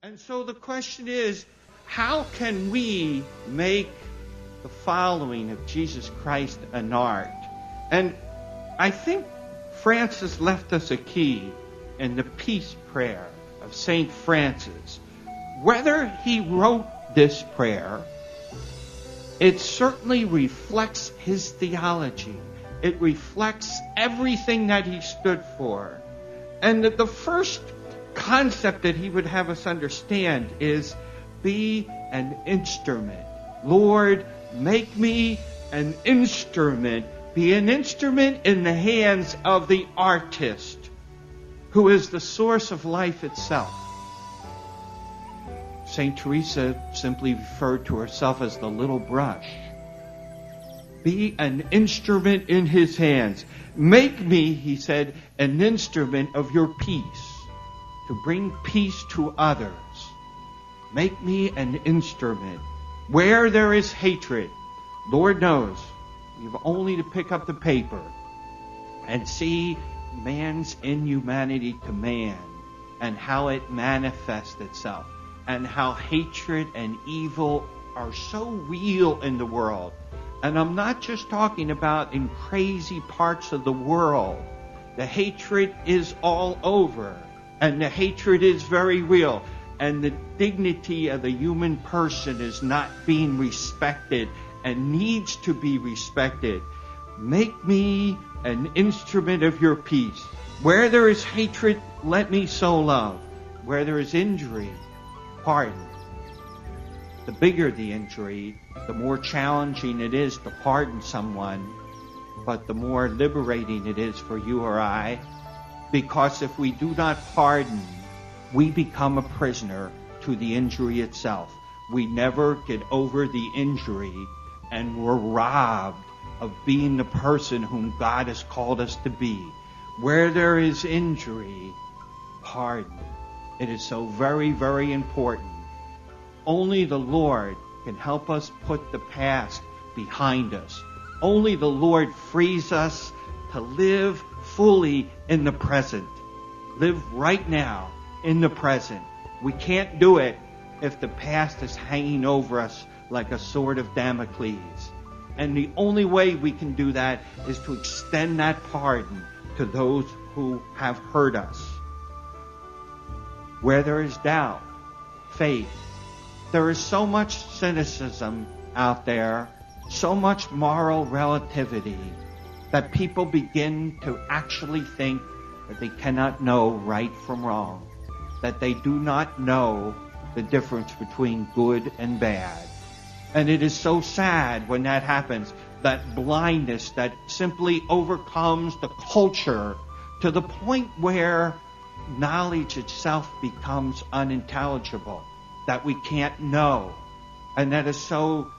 And so the question is, how can we make the following of Jesus Christ an art? And I think Francis left us a key in the peace prayer of St. Francis. Whether he wrote this prayer, it certainly reflects his theology. It reflects everything that he stood for. And the first concept that he would have us understand is, be an instrument. Lord, make me an instrument. Be an instrument in the hands of the artist, who is the source of life itself. St. Teresa simply referred to herself as the little brush. Be an instrument in his hands. Make me, he said, an instrument of your peace, to bring peace to others. Make me an instrument. Where there is hatred, Lord knows, you've only to pick up the paper and see man's inhumanity to man and how it manifests itself and how hatred and evil are so real in the world. And I'm not just talking about in crazy parts of the world. The hatred is all over, and the hatred is very real, and the dignity of the human person is not being respected and needs to be respected. Make me an instrument of your peace. Where there is hatred, let me sow love. Where there is injury, pardon. The bigger the injury, the more challenging it is to pardon someone, but the more liberating it is for you or I. Because if we do not pardon, we become a prisoner to the injury itself. We never get over the injury, and we're robbed of being the person whom God has called us to be. Where there is injury, pardon. It is so very, very important. Only the Lord can help us put the past behind us. Only the Lord frees us to live fully in the present. Live right now in the present. We can't do it if the past is hanging over us like a sword of Damocles. And the only way we can do that is to extend that pardon to those who have hurt us. Where there is doubt, faith. There is so much cynicism out there, so much moral relativity, that people begin to actually think that they cannot know right from wrong, that they do not know the difference between good and bad. And it is so sad when that happens, that blindness that simply overcomes the culture to the point where knowledge itself becomes unintelligible, that we can't know. And that is so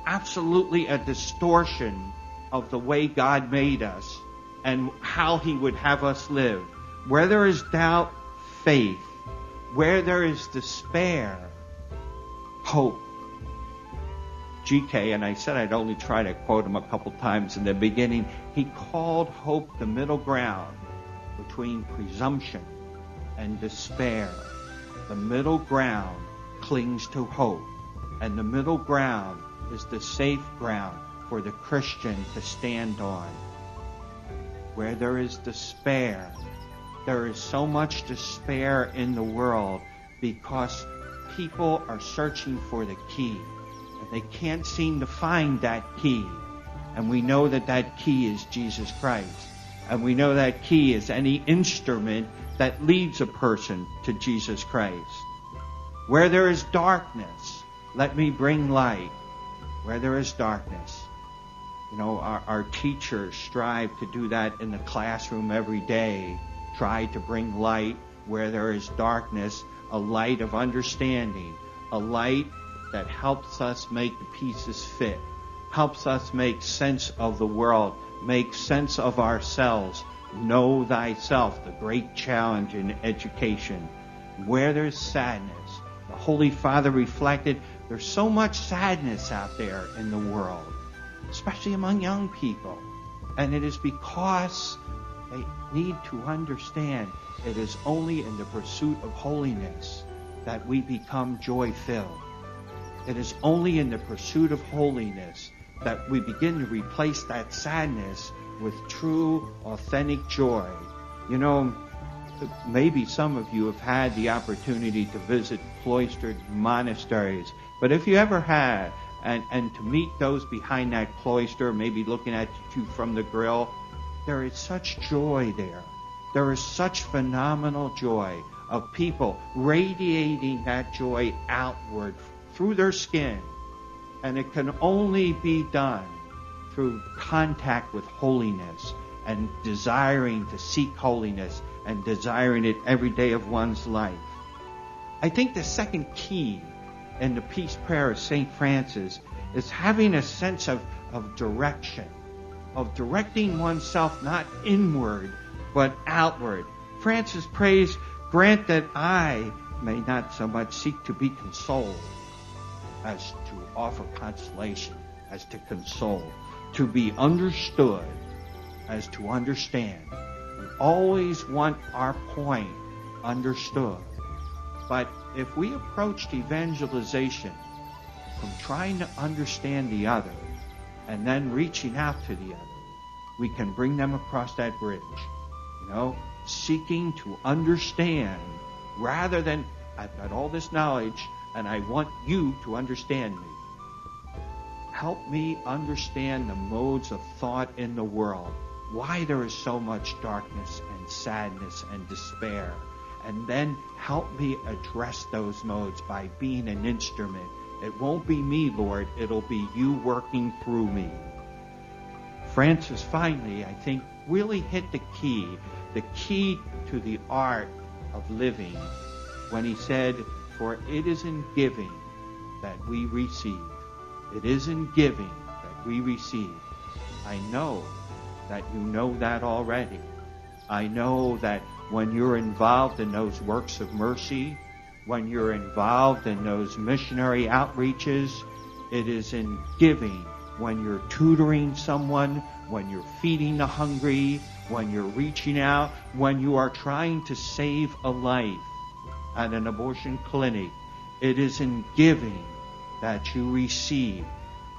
absolutely a distortion of the way God made us and how he would have us live. Where there is doubt, faith. Where there is despair, hope. G.K., and I said I'd only try to quote him a couple times in the beginning, he called hope the middle ground between presumption and despair. The middle ground clings to hope, and the middle ground is the safe ground for the Christian to stand on. Where there is despair, there is so much despair in the world because people are searching for the key, and they can't seem to find that key. And we know that that key is Jesus Christ. And we know that key is any instrument that leads a person to Jesus Christ. Where there is darkness, let me bring light. Where there is darkness. You know, our teachers strive to do that in the classroom every day. Try to bring light where there is darkness, a light of understanding, a light that helps us make the pieces fit, helps us make sense of the world, make sense of ourselves. Know thyself, the great challenge in education. Where there's sadness, the Holy Father reflected, there's so much sadness out there in the world, especially among young people. And it is because they need to understand it is only in the pursuit of holiness that we become joy-filled. It is only in the pursuit of holiness that we begin to replace that sadness with true, authentic joy. You know, maybe some of you have had the opportunity to visit cloistered monasteries, but if you ever had, and to meet those behind that cloister, maybe looking at you from the grill, there is such joy there. There is such phenomenal joy of people radiating that joy outward through their skin. And it can only be done through contact with holiness and desiring to seek holiness and desiring it every day of one's life. I think the second key in the peace prayer of St. Francis is having a sense of direction, of directing oneself not inward, but outward. Francis prays, grant that I may not so much seek to be consoled as to offer consolation, as to console, to be understood as to understand. We always want our point understood. But if we approached evangelization from trying to understand the other and then reaching out to the other, we can bring them across that bridge. Seeking to understand rather than, I've got all this knowledge and I want you to understand me. Help me understand the modes of thought in the world, why there is so much darkness and sadness and despair. And then help me address those modes by being an instrument. It won't be me, Lord. It'll be you working through me. Francis finally, I think, really hit the key to the art of living when he said, for it is in giving that we receive. It is in giving that we receive. I know that you know that already. I know that when you're involved in those works of mercy, when you're involved in those missionary outreaches, it is in giving. When you're tutoring someone, when you're feeding the hungry, when you're reaching out, when you are trying to save a life at an abortion clinic, it is in giving that you receive.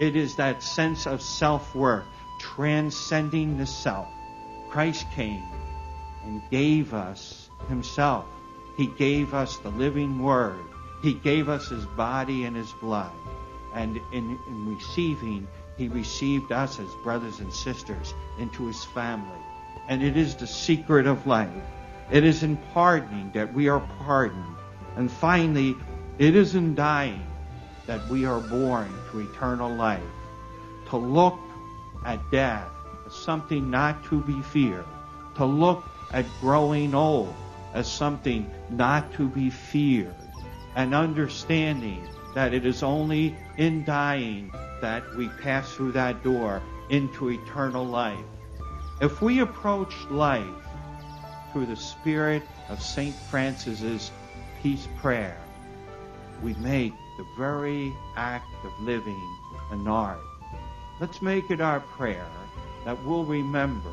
It is that sense of self-worth, transcending the self. Christ came and gave us himself. He gave us the living word. He gave us his body and his blood. And in receiving, he received us as brothers and sisters into his family. And it is the secret of life. It is in pardoning that we are pardoned. And finally, it is in dying that we are born to eternal life. To look at death as something not to be feared. To look at growing old as something not to be feared. And understanding that it is only in dying that we pass through that door into eternal life. If we approach life through the spirit of St. Francis's peace prayer, we make the very act of living an art. Let's make it our prayer that we'll remember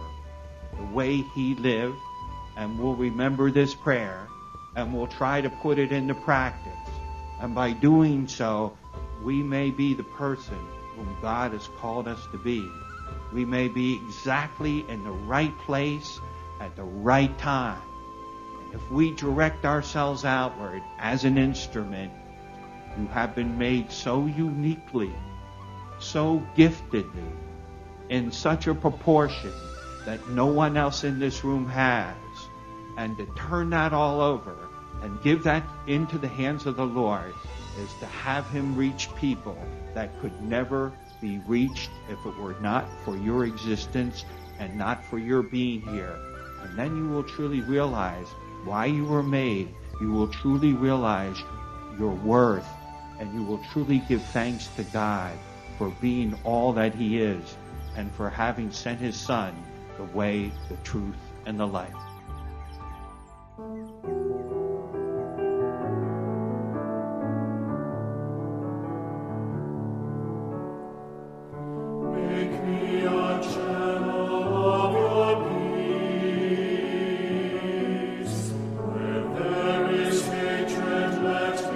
the way he lived, and we'll remember this prayer, and we'll try to put it into practice. And by doing so, we may be the person whom God has called us to be. We may be exactly in the right place at the right time. And if we direct ourselves outward as an instrument, you have been made so uniquely, so giftedly, in such a proportion that no one else in this room has. And to turn that all over and give that into the hands of the Lord is to have him reach people that could never be reached if it were not for your existence and not for your being here. And then you will truly realize why you were made. You will truly realize your worth, and you will truly give thanks to God for being all that he is and for having sent his Son, the way, the truth, and the life. Let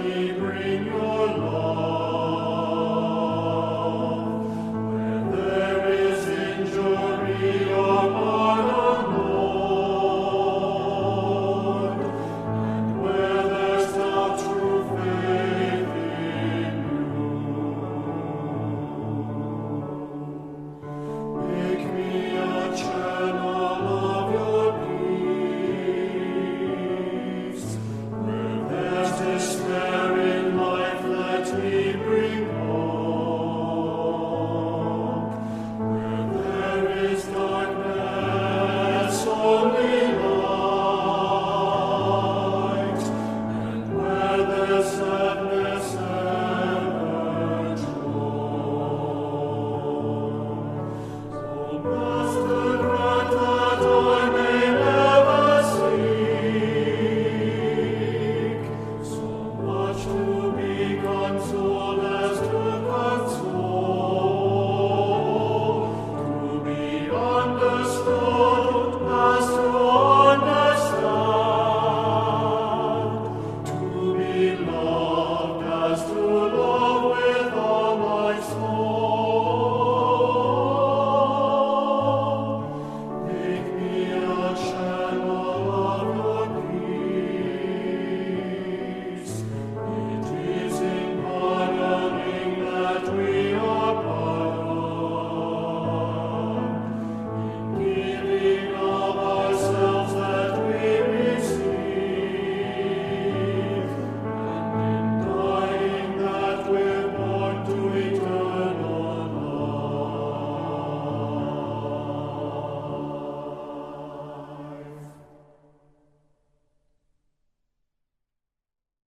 Deum